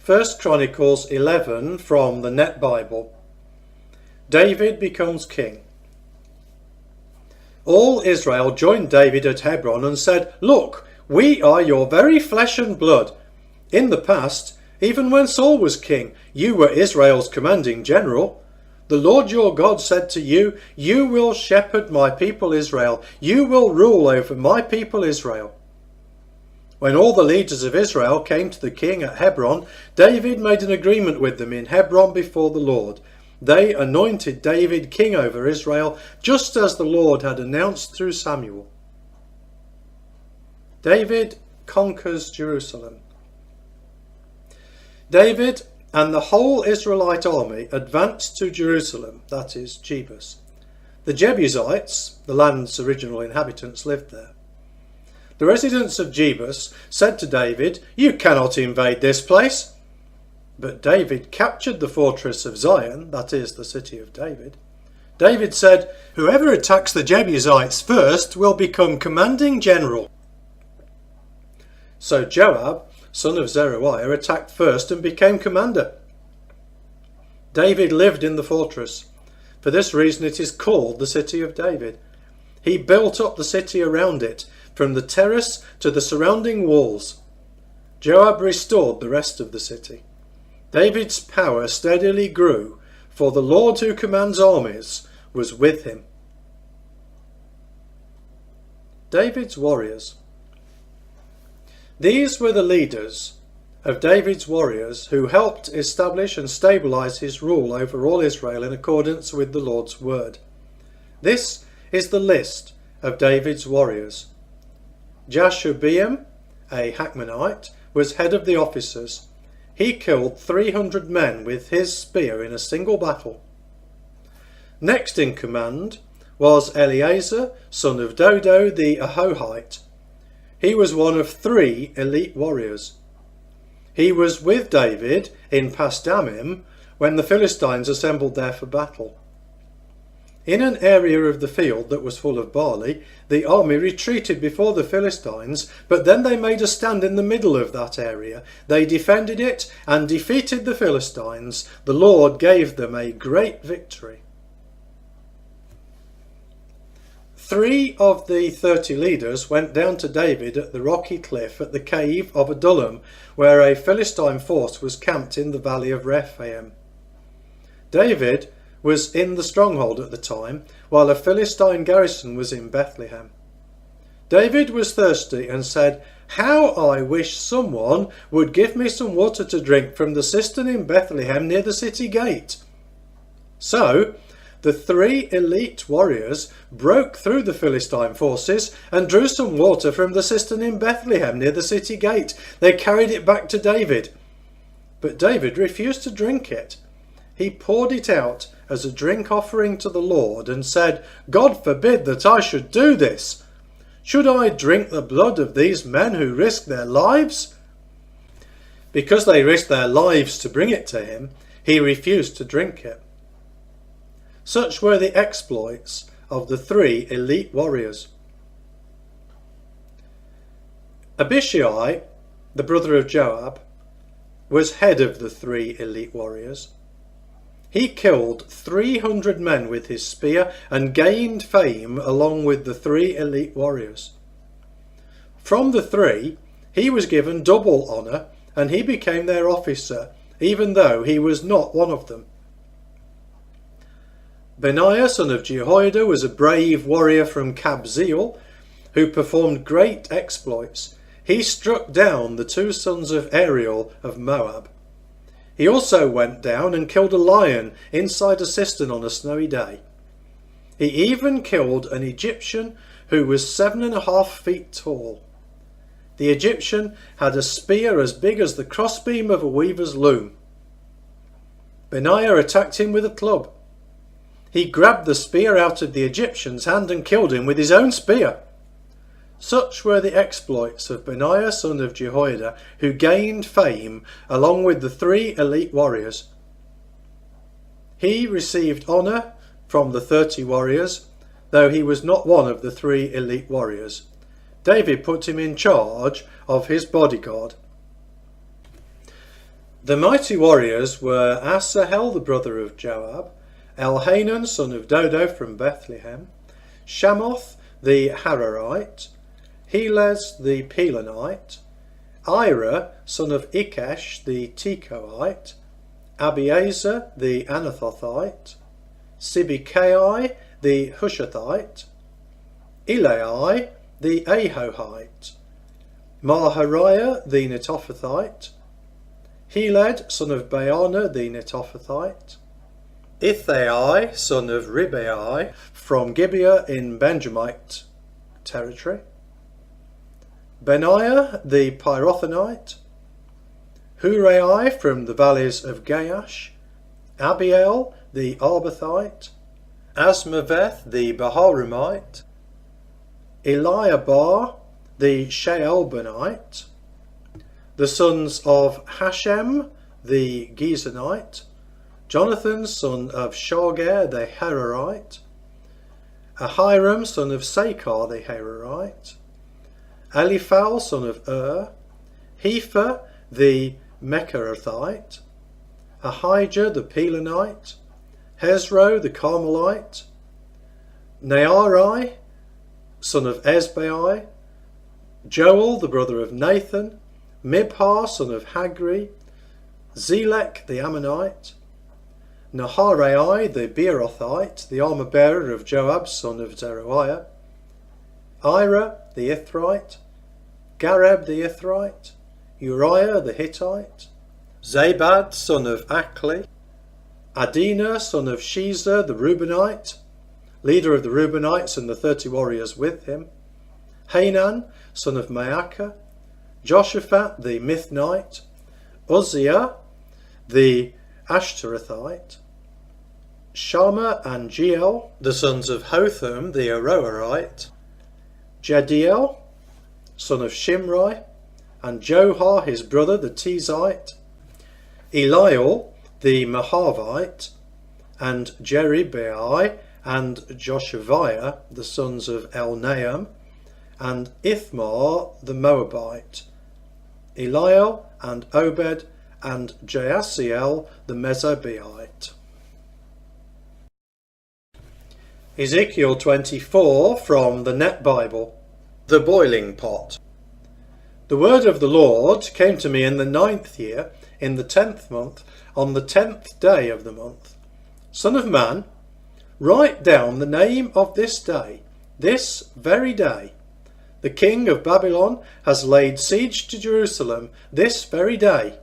1 Chronicles 11 from the Net Bible. David becomes king. All Israel joined David at Hebron and said, "Look, we are your very flesh and blood. In the past, even when Saul was king, you were Israel's commanding general. The Lord your God said to you, 'You will shepherd my people Israel. You will rule over my people Israel.'" When all the leaders of Israel came to the king at Hebron, David made an agreement with them in Hebron before the Lord. They anointed David king over Israel, just as the Lord had announced through Samuel. David conquers Jerusalem. David and the whole Israelite army advanced to Jerusalem, that is, Jebus. The Jebusites, the land's original inhabitants, lived there. The residents of Jebus said to David, "You cannot invade this place." But David captured the fortress of Zion, that is, the city of David. David said, "Whoever attacks the Jebusites first will become commanding general." So Joab, son of Zeruiah, attacked first and became commander. David lived in the fortress. For this reason it is called the City of David. He built up the city around it, from the terrace to the surrounding walls. Joab restored the rest of the city. David's power steadily grew, for the Lord who commands armies was with him. David's warriors. These were the leaders of David's warriors who helped establish and stabilize his rule over all Israel in accordance with the Lord's word. This is the list of David's warriors. Jashobeam, a Hakmonite, was head of the officers. He killed 300 men with his spear in a single battle. Next in command was Eleazar, son of Dodo the Ahohite. He was one of 3 elite warriors. He was with David in Pasdammim when the Philistines assembled there for battle. In an area of the field that was full of barley, the army retreated before the Philistines, but then they made a stand in the middle of that area. They defended it and defeated the Philistines. The Lord gave them a great victory. 3 of the 30 leaders went down to David at the rocky cliff at the cave of Adullam, where a Philistine force was camped in the valley of Rephaim. David was in the stronghold at the time, while a Philistine garrison was in Bethlehem. David was thirsty and said, "How I wish someone would give me some water to drink from the cistern in Bethlehem near the city gate." So the 3 elite warriors broke through the Philistine forces and drew some water from the cistern in Bethlehem near the city gate. They carried it back to David. But David refused to drink it. He poured it out as a drink offering to the Lord and said, "God forbid that I should do this. Should I drink the blood of these men who risked their lives?" Because they risked their lives to bring it to him, he refused to drink it. Such were the exploits of the 3 elite warriors. Abishai, the brother of Joab, was head of the 3 elite warriors. He killed 300 men with his spear and gained fame along with the 3 elite warriors. From the 3, he was given double honour and he became their officer, even though he was not one of them. Benaiah, son of Jehoiada, was a brave warrior from Kabzeel who performed great exploits. He struck down the 2 sons of Ariel of Moab. He also went down and killed a lion inside a cistern on a snowy day. He even killed an Egyptian who was 7.5 feet tall. The Egyptian had a spear as big as the crossbeam of a weaver's loom. Benaiah attacked him with a club. He grabbed the spear out of the Egyptian's hand and killed him with his own spear. Such were the exploits of Benaiah, son of Jehoiada, who gained fame along with the 3 elite warriors. He received honour from the 30 warriors, though he was not one of the 3 elite warriors. David put him in charge of his bodyguard. The mighty warriors were Asahel, the brother of Joab, Elhanan, son of Dodo from Bethlehem, Shamoth the Hararite, Helez the Pelonite, Ira, son of Ikesh the Tekoite, Abiezer the Anathothite, Sibbecai the Hushathite, Elai the Ahohite, Mahariah the Netophathite, Heled, son of Baana the Netophathite, Ithai, son of Ribai, from Gibeah in Benjamite territory, Benaiah the Pyrothonite, Hurai from the valleys of Gaash, Abiel the Arbathite, Asmaveth the Baharumite, Eliabar the Shealbanite, the sons of Hashem the Gizonite, Jonathan son of Shager the Herorite, Ahiram son of Sakar the Herorite, Eliphal son of Hefer the Mecherathite, Ahijah the Pelonite, Hezro the Carmelite, Naari son of Ezbai, Joel the brother of Nathan, Mibhar son of Hagri, Zelek the Ammonite, Naharai the Beerothite, the armour-bearer of Joab son of Zeruiah, Ira the Ithrite, Gareb the Ithrite, Uriah the Hittite, Zabad son of Achli, Adina son of Shezer the Reubenite, leader of the Reubenites and the 30 warriors with him, Hanan son of Maacah, Joshaphat the Mithnite, Uzziah the Ashtorethite, Shammah and Jeiel, the sons of Hotham the Aroerite, Jediel, son of Shimri, and Johar his brother the Tizite, Eliel the Mahavite, and Jeribai and Joshaviah, the sons of Elnaam, and Ithmar the Moabite, Eliel and Obed, and Jaasiel the Mezobaite. Ezekiel 24 from the Net Bible. The Boiling Pot. The word of the Lord came to me in the 9th year, in the 10th month, on the 10th day of the month. Son of man, write down the name of this day, this very day. The king of Babylon has laid siege to Jerusalem this very day.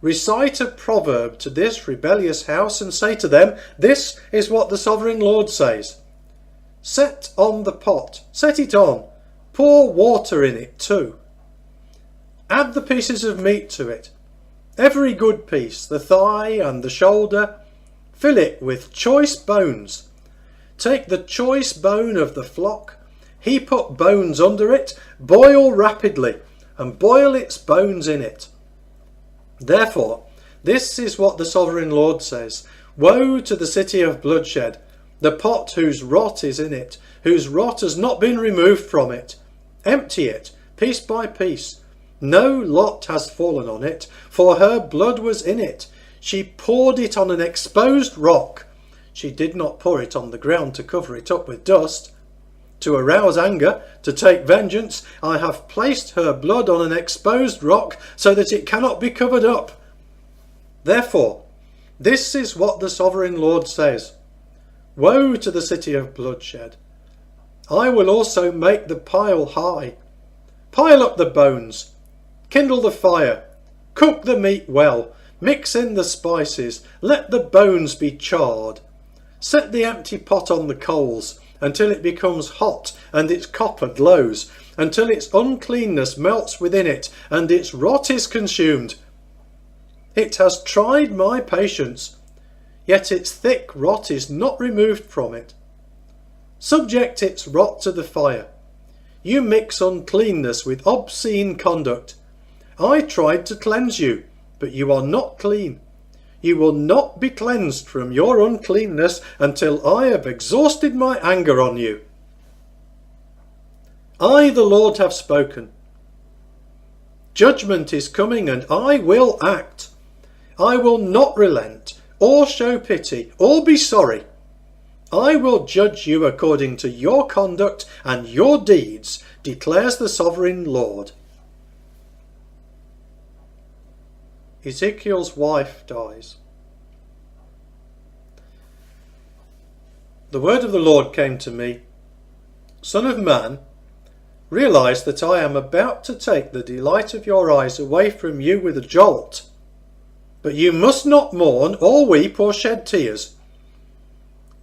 Recite a proverb to this rebellious house and say to them, this is what the sovereign Lord says. Set on the pot, set it on, pour water in it too. Add the pieces of meat to it, every good piece, the thigh and the shoulder. Fill it with choice bones. Take the choice bone of the flock, heap up bones under it, boil rapidly, and boil its bones in it. Therefore, this is what the sovereign Lord says. Woe to the city of bloodshed, the pot whose rot is in it, whose rot has not been removed from it. Empty it, piece by piece. No lot has fallen on it, for her blood was in it. She poured it on an exposed rock. She did not pour it on the ground to cover it up with dust. To arouse anger, to take vengeance, I have placed her blood on an exposed rock so that it cannot be covered up. Therefore, this is what the sovereign Lord says. Woe to the city of bloodshed. I will also make the pile high. Pile up the bones. Kindle the fire. Cook the meat well. Mix in the spices. Let the bones be charred. Set the empty pot on the coals until it becomes hot and its copper glows, until its uncleanness melts within it and its rot is consumed. It has tried my patience, yet its thick rot is not removed from it. Subject its rot to the fire. You mix uncleanness with obscene conduct. I tried to cleanse you, but you are not clean. You will not be cleansed from your uncleanness until I have exhausted my anger on you. I, the Lord, have spoken. Judgment is coming, and I will act. I will not relent, or show pity, or be sorry. I will judge you according to your conduct and your deeds, declares the sovereign Lord. Ezekiel's wife dies. The word of the Lord came to me, Son of man, realize that I am about to take the delight of your eyes away from you with a jolt. But you must not mourn or weep or shed tears.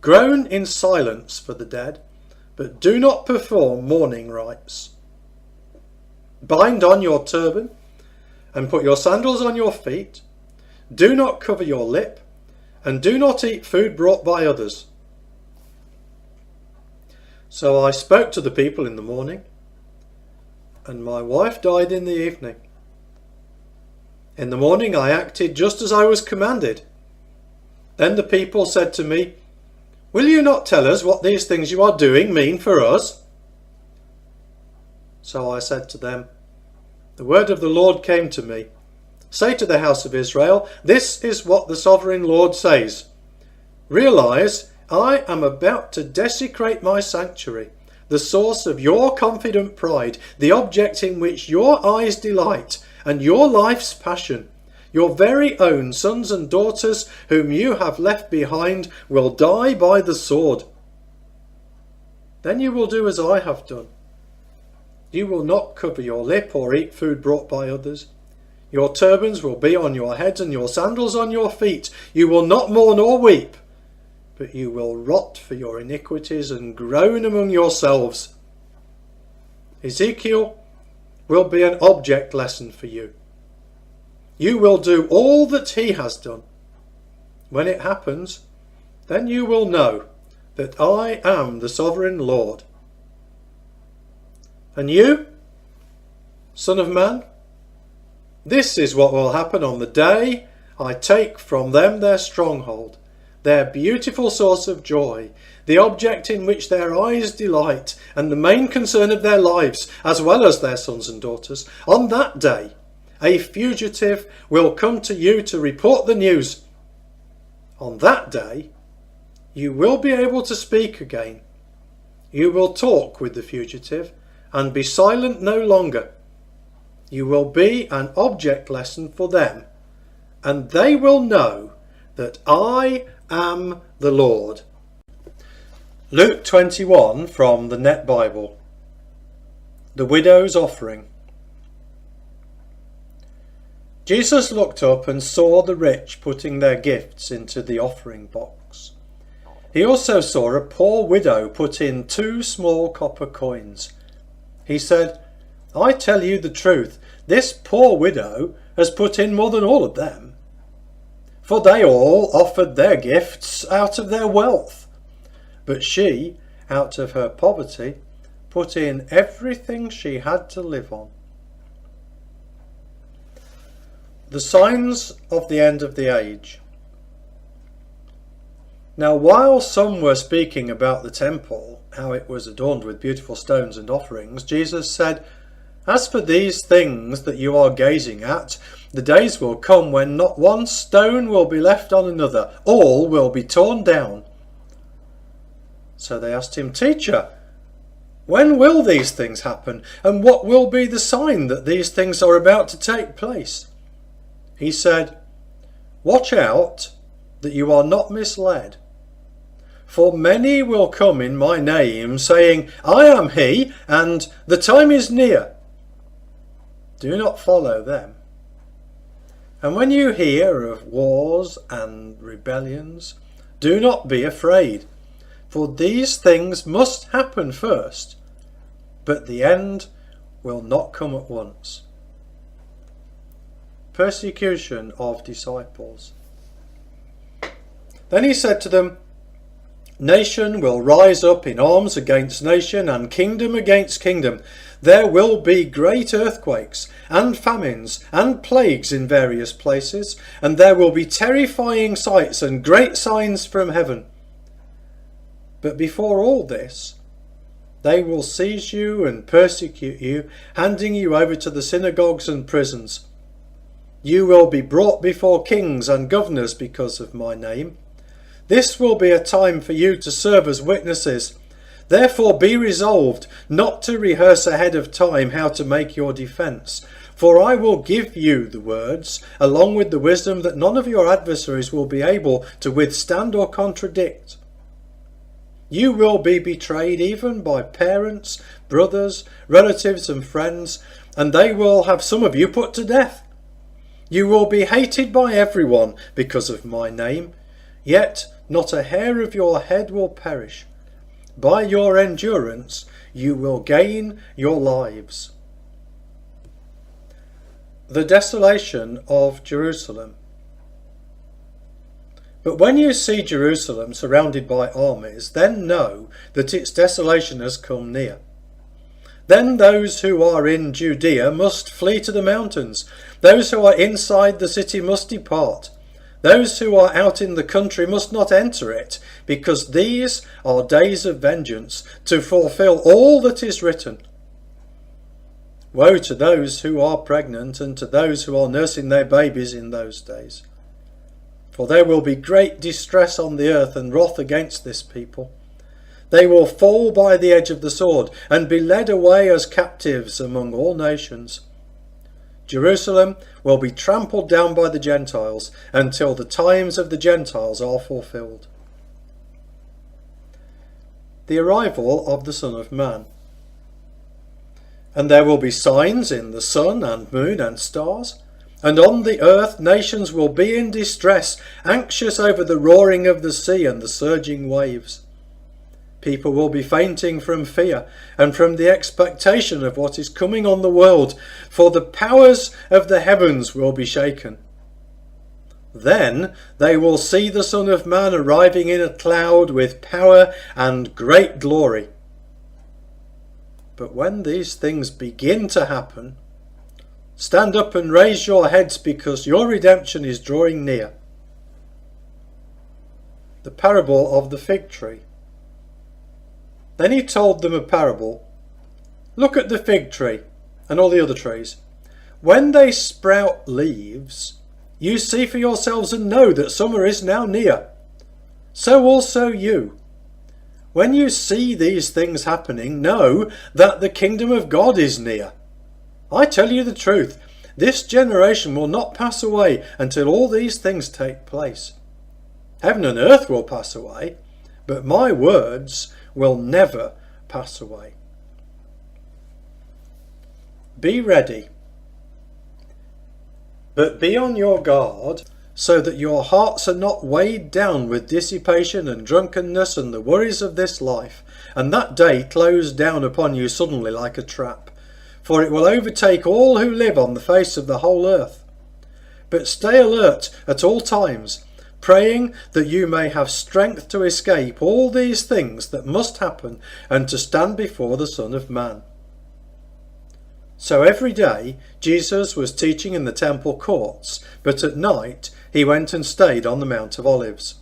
Groan in silence for the dead, but do not perform mourning rites. Bind on your turban and put your sandals on your feet. Do not cover your lip, and do not eat food brought by others. So I spoke to the people in the morning, and my wife died in the evening. In the morning I acted just as I was commanded. Then the people said to me, Will you not tell us what these things you are doing mean for us? So I said to them, The word of the Lord came to me. Say to the house of Israel, This is what the sovereign Lord says. Realize I am about to desecrate my sanctuary, the source of your confident pride, the object in which your eyes delight, and your life's passion. Your very own sons and daughters whom you have left behind will die by the sword. Then you will do as I have done. You will not cover your lip or eat food brought by others. Your turbans will be on your heads and your sandals on your feet. You will not mourn or weep, but you will rot for your iniquities and groan among yourselves. Ezekiel will be an object lesson for you. You will do all that he has done. When it happens, then you will know that I am the sovereign Lord. And you, Son of man, this is what will happen on the day I take from them their stronghold, their beautiful source of joy, the object in which their eyes delight, and the main concern of their lives, as well as their sons and daughters. On that day, a fugitive will come to you to report the news. On that day, you will be able to speak again. You will talk with the fugitive and be silent no longer. You will be an object lesson for them, and they will know that I am the Lord. Luke 21 from the Net Bible. The Widow's Offering. Jesus looked up and saw the rich putting their gifts into the offering box. He also saw a poor widow put in 2 small copper coins. He said, I tell you the truth, this poor widow has put in more than all of them. For they all offered their gifts out of their wealth. But she, out of her poverty, put in everything she had to live on. The signs of the end of the age. Now while some were speaking about the temple, how it was adorned with beautiful stones and offerings, Jesus said, As for these things that you are gazing at, the days will come when not one stone will be left on another, all will be torn down. So they asked him, Teacher, when will these things happen, and what will be the sign that these things are about to take place? He said, Watch out that you are not misled. For many will come in my name, saying, I am he, and the time is near. Do not follow them. And when you hear of wars and rebellions, do not be afraid, for these things must happen first, but the end will not come at once. Persecution of disciples. Then he said to them, Nation will rise up in arms against nation, and kingdom against kingdom. There will be great earthquakes and famines and plagues in various places, and there will be terrifying sights and great signs from heaven. But before all this, they will seize you and persecute you, handing you over to the synagogues and prisons. You will be brought before kings and governors because of my name. This will be a time for you to serve as witnesses. Therefore be resolved not to rehearse ahead of time how to make your defence. For I will give you the words, along with the wisdom that none of your adversaries will be able to withstand or contradict. You will be betrayed even by parents, brothers, relatives and friends, and they will have some of you put to death. You will be hated by everyone because of my name, yet not a hair of your head will perish. By your endurance you will gain your lives. The desolation of Jerusalem. But when you see Jerusalem surrounded by armies, then know that its desolation has come near. Then those who are in Judea must flee to the mountains. Those who are inside the city must depart. Those who are out in the country must not enter it, because these are days of vengeance, to fulfill all that is written. Woe to those who are pregnant and to those who are nursing their babies in those days. For there will be great distress on the earth and wrath against this people. They will fall by the edge of the sword and be led away as captives among all nations. Jerusalem will be trampled down by the Gentiles until the times of the Gentiles are fulfilled. The arrival of the Son of Man. And there will be signs in the sun and moon and stars, and on the earth nations will be in distress, anxious over the roaring of the sea and the surging waves. People will be fainting from fear and from the expectation of what is coming on the world, for the powers of the heavens will be shaken. Then they will see the Son of Man arriving in a cloud with power and great glory. But when these things begin to happen, stand up and raise your heads, because your redemption is drawing near. The parable of the fig tree. Then he told them a parable. Look at the fig tree and all the other trees. When they sprout leaves, you see for yourselves and know that summer is now near. So also you. When you see these things happening, know that the kingdom of God is near. I tell you the truth, this generation will not pass away until all these things take place. Heaven and earth will pass away, but my words will never pass away. Be ready, but be on your guard, so that your hearts are not weighed down with dissipation and drunkenness and the worries of this life, and that day close down upon you suddenly like a trap. For it will overtake all who live on the face of the whole earth. But stay alert at all times, praying that you may have strength to escape all these things that must happen and to stand before the Son of Man. So every day Jesus was teaching in the temple courts, but at night he went and stayed on the Mount of Olives.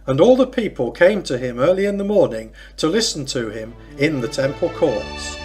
And all the people came to him early in the morning to listen to him in the temple courts.